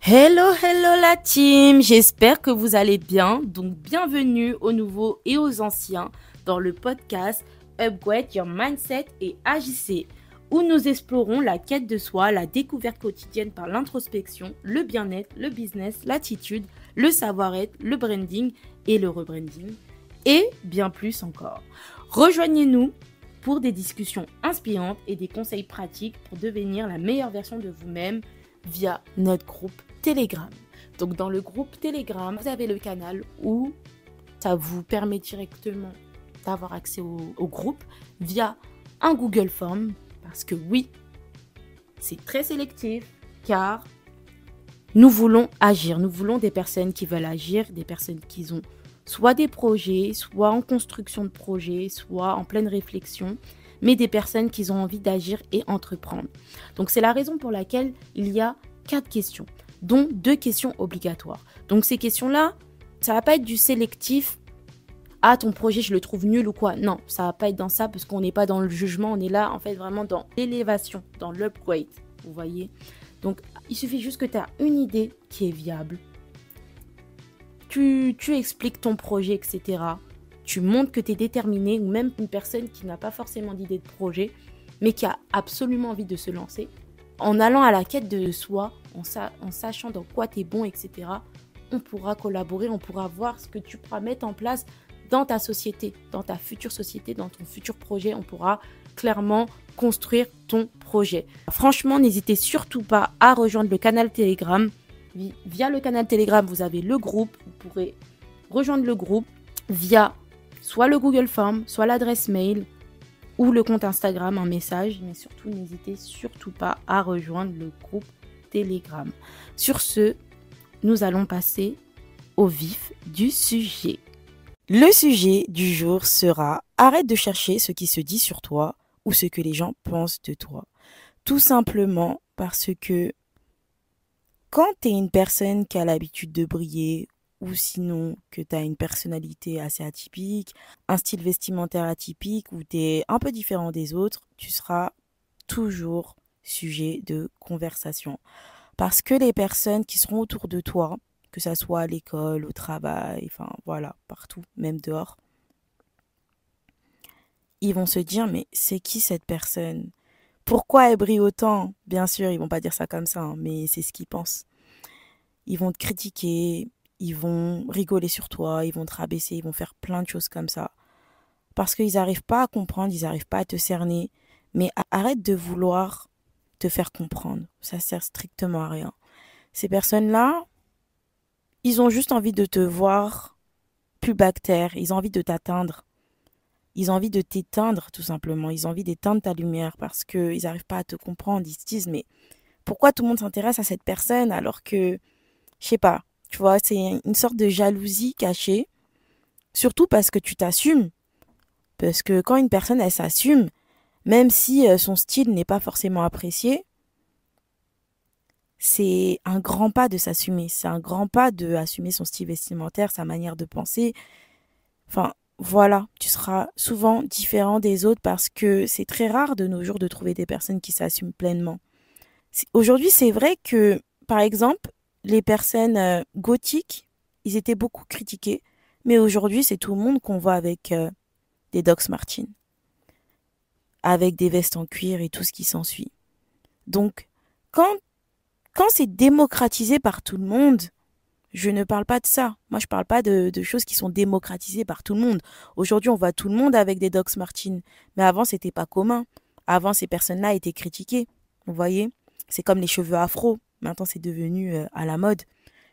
Hello, hello la team, j'espère que vous allez bien. Donc bienvenue aux nouveaux et aux anciens dans le podcast Upgrade Your Mindset et AJC, où nous explorons la quête de soi, la découverte quotidienne par l'introspection, le bien-être, le business, l'attitude, le savoir-être, le branding et le rebranding, et bien plus encore. Rejoignez-nous pour des discussions inspirantes et des conseils pratiques pour devenir la meilleure version de vous-même via notre groupe Telegram. Donc dans le groupe Telegram, vous avez le canal où ça vous permet directement d'avoir accès au groupe via un Google Form, parce que oui, c'est très sélectif, car nous voulons agir, nous voulons des personnes qui veulent agir, des personnes qui ont soit des projets, soit en construction de projets, soit en pleine réflexion, mais des personnes qui ont envie d'agir et entreprendre. Donc c'est la raison pour laquelle il y a 4 questions, dont 2 questions obligatoires. Donc ces questions-là, ça va pas être du sélectif. Ah, ton projet, je le trouve nul ou quoi. Non, ça va pas être dans ça parce qu'on n'est pas dans le jugement. On est là, en fait, vraiment dans l'élévation, dans l'upgrade. Vous voyez? Donc, il suffit juste que tu as une idée qui est viable. Tu expliques ton projet, etc. Tu montres que tu es déterminé, ou même une personne qui n'a pas forcément d'idée de projet, mais qui a absolument envie de se lancer. En allant à la quête de soi, en sachant dans quoi tu es bon, etc., on pourra collaborer, on pourra voir ce que tu pourras mettre en place dans ta société, dans ta future société, dans ton futur projet. On pourra clairement construire ton projet. Franchement, n'hésitez surtout pas à rejoindre le canal Telegram. Via le canal Telegram, vous avez le groupe. Vous pourrez rejoindre le groupe via soit le Google Form, soit l'adresse mail ou le compte Instagram, un message. Mais surtout, n'hésitez surtout pas à rejoindre le groupe Telegram. Sur ce, nous allons passer au vif du sujet. Le sujet du jour sera « Arrête de chercher ce qui se dit sur toi ou ce que les gens pensent de toi ». Tout simplement parce que quand tu es une personne qui a l'habitude de briller ou sinon que tu as une personnalité assez atypique, un style vestimentaire atypique ou tu es un peu différent des autres, tu seras toujours sujet de conversation. Parce que les personnes qui seront autour de toi, que ça soit à l'école, au travail, enfin voilà, partout, même dehors, ils vont se dire, mais c'est qui cette personne? Pourquoi elle brille autant? Bien sûr, ils vont pas dire ça comme ça, hein, mais c'est ce qu'ils pensent. Ils vont te critiquer, ils vont rigoler sur toi, ils vont te rabaisser, ils vont faire plein de choses comme ça. Parce qu'ils n'arrivent pas à comprendre, ils n'arrivent pas à te cerner. Mais arrête de vouloir te faire comprendre. Ça sert strictement à rien. Ces personnes-là, ils ont juste envie de te voir plus bactère, ils ont envie de t'atteindre. Ils ont envie de t'éteindre, tout simplement. Ils ont envie d'éteindre ta lumière parce qu'ils n'arrivent pas à te comprendre. Ils se disent, mais pourquoi tout le monde s'intéresse à cette personne alors que, je sais pas, tu vois, c'est une sorte de jalousie cachée. Surtout parce que tu t'assumes. Parce que quand une personne, elle s'assume, même si son style n'est pas forcément apprécié, c'est un grand pas de s'assumer. C'est un grand pas de assumer son style vestimentaire, sa manière de penser. Enfin, voilà, tu seras souvent différent des autres parce que c'est très rare de nos jours de trouver des personnes qui s'assument pleinement. Aujourd'hui, c'est vrai que, par exemple, les personnes gothiques, ils étaient beaucoup critiqués, mais aujourd'hui, c'est tout le monde qu'on voit avec des Doc Martens, avec des vestes en cuir et tout ce qui s'ensuit. Donc, quand, quand c'est démocratisé par tout le monde, je ne parle pas de ça. Moi, je parle pas de choses qui sont démocratisées par tout le monde. Aujourd'hui, on voit tout le monde avec des Doc Martens. Mais avant, c'était pas commun. Avant, ces personnes-là étaient critiquées. Vous voyez? C'est comme les cheveux afro. Maintenant, c'est devenu à la mode.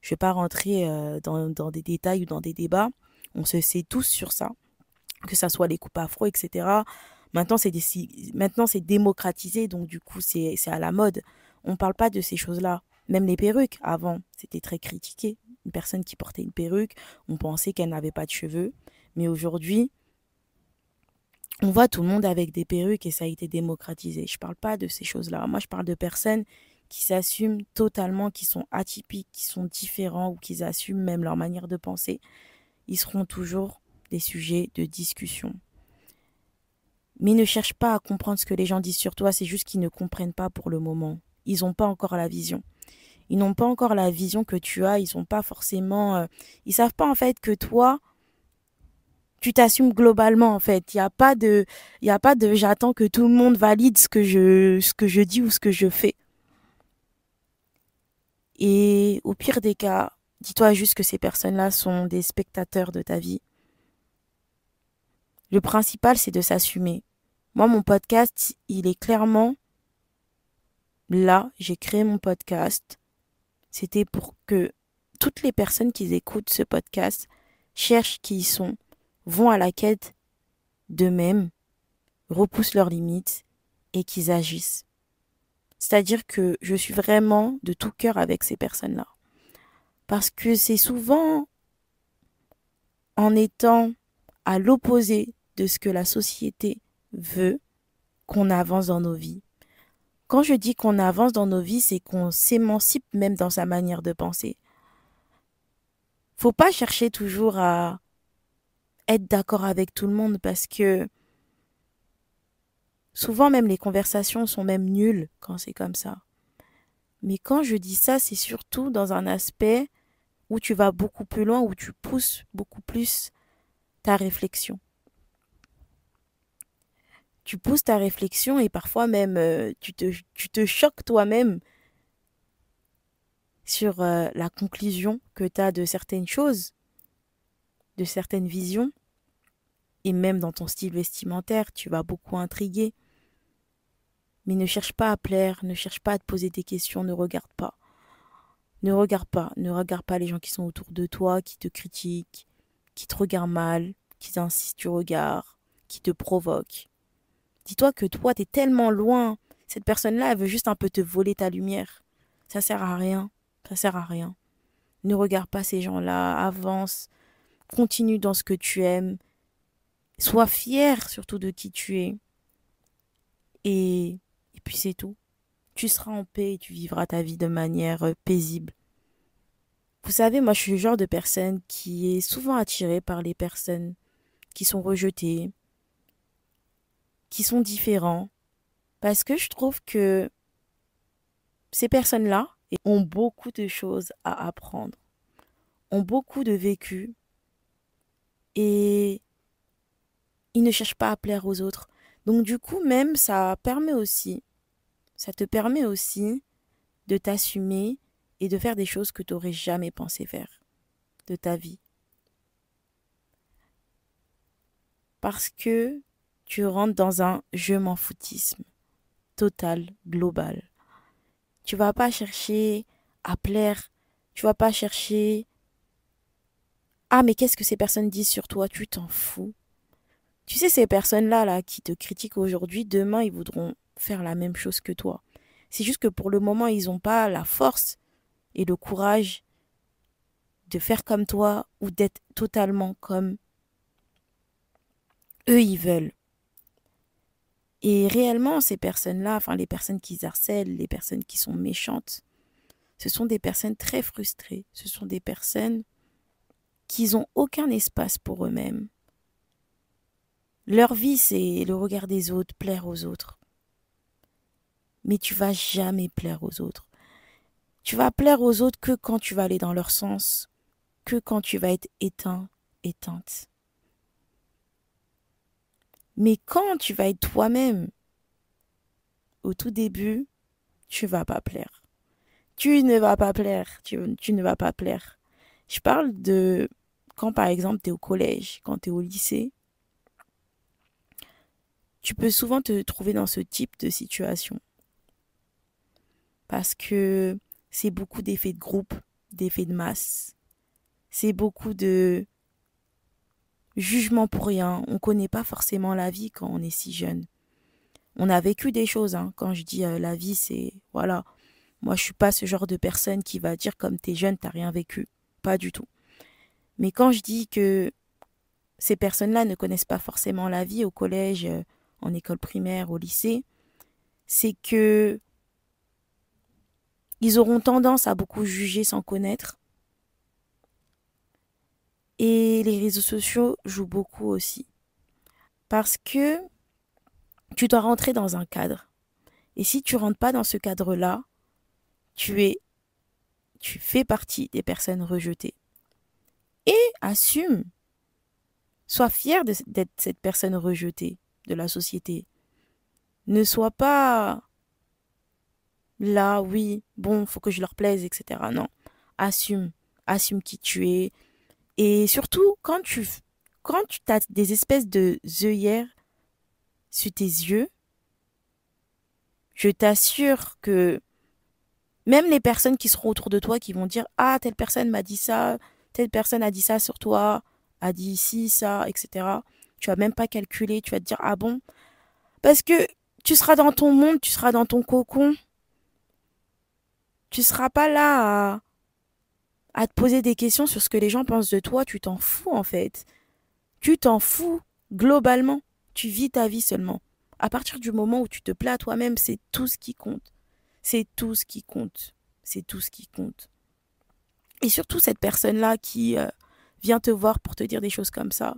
Je vais pas rentrer dans des détails ou dans des débats. On se sait tous sur ça. Que ça soit les coupes afro, etc. Maintenant, c'est démocratisé. Donc, du coup, c'est à la mode. On parle pas de ces choses-là. Même les perruques, avant, c'était très critiqué. Une personne qui portait une perruque, on pensait qu'elle n'avait pas de cheveux. Mais aujourd'hui, on voit tout le monde avec des perruques et ça a été démocratisé. Je parle pas de ces choses-là. Moi, je parle de personnes qui s'assument totalement, qui sont atypiques, qui sont différents ou qui assument même leur manière de penser. Ils seront toujours des sujets de discussion. Mais ne cherche pas à comprendre ce que les gens disent sur toi, c'est juste qu'ils ne comprennent pas pour le moment. Ils n'ont pas encore la vision. Ils n'ont pas encore la vision que tu as. Ils sont pas forcément, ils savent pas en fait que toi, tu t'assumes globalement en fait. Il y a pas de j'attends que tout le monde valide ce que je dis ou ce que je fais. Et au pire des cas, dis-toi juste que ces personnes-là sont des spectateurs de ta vie. Le principal, c'est de s'assumer. Moi, mon podcast, il est clairement là. J'ai créé mon podcast. C'était pour que toutes les personnes qui écoutent ce podcast cherchent qui ils sont, vont à la quête d'eux-mêmes, repoussent leurs limites et qu'ils agissent. C'est-à-dire que je suis vraiment de tout cœur avec ces personnes-là. Parce que c'est souvent en étant à l'opposé de ce que la société veut qu'on avance dans nos vies. Quand je dis qu'on avance dans nos vies, c'est qu'on s'émancipe même dans sa manière de penser. Faut pas chercher toujours à être d'accord avec tout le monde parce que souvent même les conversations sont même nulles quand c'est comme ça. Mais quand je dis ça, c'est surtout dans un aspect où tu vas beaucoup plus loin, où tu pousses beaucoup plus ta réflexion. Tu pousses ta réflexion et parfois même tu te choques toi-même sur la conclusion que tu as de certaines choses, de certaines visions, et même dans ton style vestimentaire, tu vas beaucoup intriguer. Mais ne cherche pas à plaire, ne cherche pas à te poser des questions, ne regarde pas. Ne regarde pas les gens qui sont autour de toi, qui te critiquent, qui te regardent mal, qui t'insistent du regard, qui te provoquent. Dis-toi que toi, t'es tellement loin. Cette personne-là, elle veut juste un peu te voler ta lumière. Ça sert à rien. Ça sert à rien. Ne regarde pas ces gens-là. Avance. Continue dans ce que tu aimes. Sois fier surtout de qui tu es. Et puis c'est tout. Tu seras en paix et tu vivras ta vie de manière paisible. Vous savez, moi, je suis le genre de personne qui est souvent attirée par les personnes qui sont rejetées, qui sont différents, parce que je trouve que ces personnes-là ont beaucoup de choses à apprendre, ont beaucoup de vécu et ils ne cherchent pas à plaire aux autres. Donc du coup, même, ça te permet aussi de t'assumer et de faire des choses que tu n'aurais jamais pensé faire de ta vie. Parce que tu rentres dans un je m'en foutisme total, global. Tu vas pas chercher à plaire, tu vas pas chercher ah mais qu'est-ce que ces personnes disent sur toi, tu t'en fous. Tu sais ces personnes-là là qui te critiquent aujourd'hui, demain ils voudront faire la même chose que toi. C'est juste que pour le moment, ils n'ont pas la force et le courage de faire comme toi ou d'être totalement comme eux ils veulent. Et réellement, ces personnes-là, enfin les personnes qui harcèlent, les personnes qui sont méchantes, ce sont des personnes très frustrées. Ce sont des personnes qui n'ont aucun espace pour eux-mêmes. Leur vie, c'est le regard des autres, plaire aux autres. Mais tu vas jamais plaire aux autres. Tu vas plaire aux autres que quand tu vas aller dans leur sens, que quand tu vas être éteint, éteinte. Mais quand tu vas être toi-même, au tout début, tu vas pas plaire. Tu ne vas pas plaire. Tu ne vas pas plaire. Je parle de quand, par exemple, tu es au collège, quand tu es au lycée. Tu peux souvent te trouver dans ce type de situation. Parce que c'est beaucoup d'effets de groupe, d'effets de masse. C'est beaucoup de jugement pour rien. On ne connaît pas forcément la vie quand on est si jeune. On a vécu des choses. Hein. Quand je dis la vie, c'est... Voilà. Moi, je suis pas ce genre de personne qui va dire comme t'es jeune, t'as rien vécu. Pas du tout. Mais quand je dis que ces personnes-là ne connaissent pas forcément la vie au collège, en école primaire, au lycée, c'est que ils auront tendance à beaucoup juger sans connaître. Et les réseaux sociaux jouent beaucoup aussi. Parce que tu dois rentrer dans un cadre. Et si tu rentres pas dans ce cadre-là, tu es tu fais partie des personnes rejetées. Et assume, sois fier d'être cette personne rejetée de la société. Ne sois pas là, oui, bon, faut que je leur plaise, etc. Non, assume, assume qui tu es. Et surtout, quand tu as des espèces de œillères sur tes yeux, je t'assure que même les personnes qui seront autour de toi, qui vont dire, ah, telle personne m'a dit ça, telle personne a dit ça sur toi, a dit ici, ça, etc. Tu vas même pas calculer, tu vas te dire, ah bon? Parce que tu seras dans ton monde, tu seras dans ton cocon, tu seras pas là à te poser des questions sur ce que les gens pensent de toi, tu t'en fous en fait. Tu t'en fous globalement. Tu vis ta vie seulement. À partir du moment où tu te plais à toi-même, c'est tout ce qui compte. C'est tout ce qui compte. C'est tout ce qui compte. Et surtout cette personne-là qui vient te voir pour te dire des choses comme ça,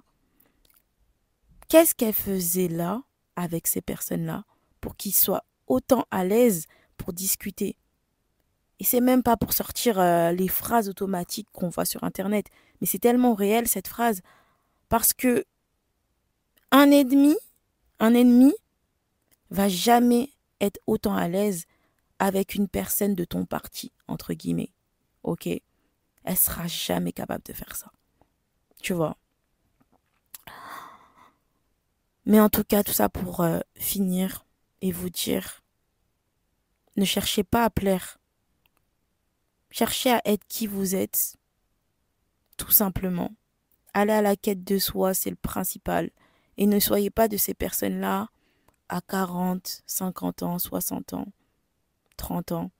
qu'est-ce qu'elle faisait là avec ces personnes-là pour qu'ils soient autant à l'aise pour discuter? Et c'est même pas pour sortir les phrases automatiques qu'on voit sur Internet, mais c'est tellement réel cette phrase parce que un ennemi, un ennemi va jamais être autant à l'aise avec une personne de ton parti, entre guillemets. Ok? Elle sera jamais capable de faire ça. Tu vois? Mais en tout cas, tout ça pour finir et vous dire, ne cherchez pas à plaire. Cherchez à être qui vous êtes, tout simplement. Allez à la quête de soi, c'est le principal. Et ne soyez pas de ces personnes-là à 40, 50 ans, 60 ans, 30 ans,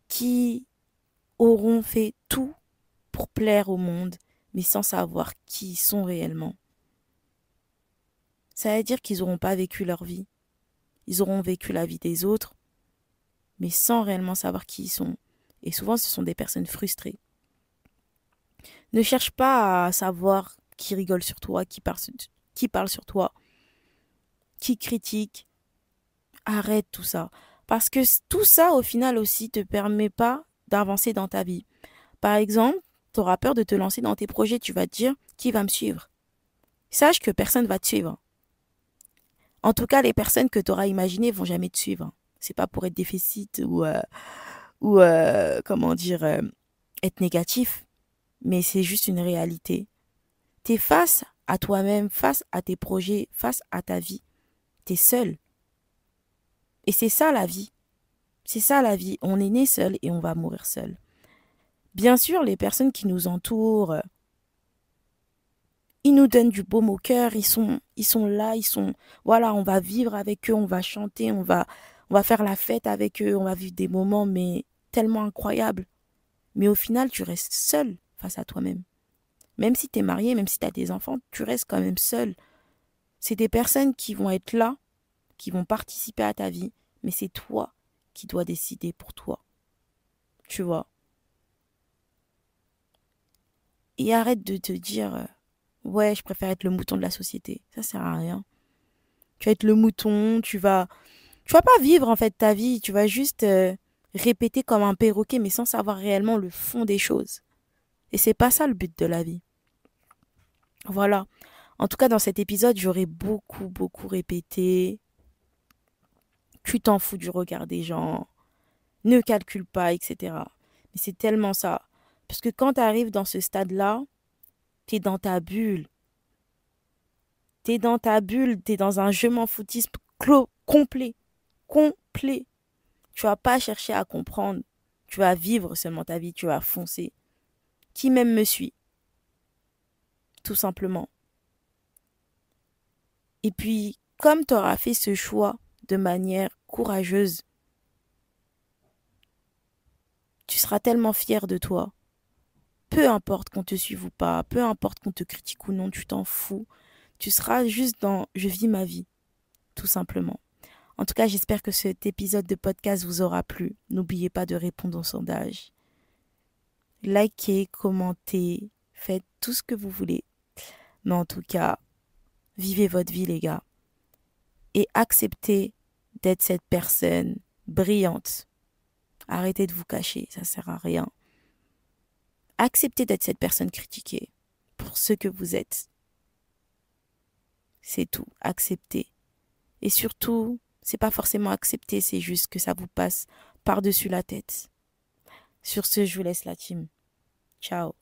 qui auront fait tout pour plaire au monde, mais sans savoir qui ils sont réellement. Ça veut dire qu'ils n'auront pas vécu leur vie. Ils auront vécu la vie des autres, mais sans réellement savoir qui ils sont. Et souvent, ce sont des personnes frustrées. Ne cherche pas à savoir qui rigole sur toi, qui parle sur toi, qui critique. Arrête tout ça. Parce que tout ça, au final aussi, te permet pas d'avancer dans ta vie. Par exemple, tu auras peur de te lancer dans tes projets. Tu vas te dire, qui va me suivre? Sache que personne ne va te suivre. En tout cas, les personnes que tu auras imaginées vont jamais te suivre. C'est pas pour être déficit ou comment dire, être négatif, mais c'est juste une réalité. Tu es face à toi-même, face à tes projets, face à ta vie. Tu es seul. Et c'est ça la vie. C'est ça la vie. On est né seul et on va mourir seul. Bien sûr, les personnes qui nous entourent, ils nous donnent du baume au cœur, ils sont là, voilà, on va vivre avec eux, on va chanter, on va faire la fête avec eux, on va vivre des moments, mais tellement incroyables. Mais au final, tu restes seul face à toi-même. Même si tu es marié, même si tu as des enfants, tu restes quand même seul. C'est des personnes qui vont être là, qui vont participer à ta vie, mais c'est toi qui dois décider pour toi. Tu vois? Et arrête de te dire, ouais, je préfère être le mouton de la société. Ça sert à rien. Tu vas être le mouton, tu vas pas vivre en fait ta vie, tu vas juste répéter comme un perroquet, mais sans savoir réellement le fond des choses. Et c'est pas ça le but de la vie. Voilà. En tout cas, dans cet épisode, j'aurais beaucoup, beaucoup répété. Tu t'en fous du regard des gens. Ne calcule pas, etc. Mais c'est tellement ça. Parce que quand tu arrives dans ce stade-là, tu es dans ta bulle. Tu es dans ta bulle, tu es dans un je m'en foutisme complet. Complet. Tu vas pas chercher à comprendre. Tu vas vivre seulement ta vie, tu vas foncer. Qui même me suit, tout simplement. Et puis, comme tu auras fait ce choix de manière courageuse, tu seras tellement fier de toi. Peu importe qu'on te suive ou pas, peu importe qu'on te critique ou non, tu t'en fous. Tu seras juste dans je vis ma vie, tout simplement. En tout cas, j'espère que cet épisode de podcast vous aura plu. N'oubliez pas de répondre au sondage. Likez, commentez, faites tout ce que vous voulez. Mais en tout cas, vivez votre vie, les gars. Et acceptez d'être cette personne brillante Arrêtez de vous cacher, ça sert à rien. Acceptez d'être cette personne critiquée pour ce que vous êtes. C'est tout, acceptez. Et surtout, c'est pas forcément accepter, c'est juste que ça vous passe par-dessus la tête. Sur ce, je vous laisse la team. Ciao.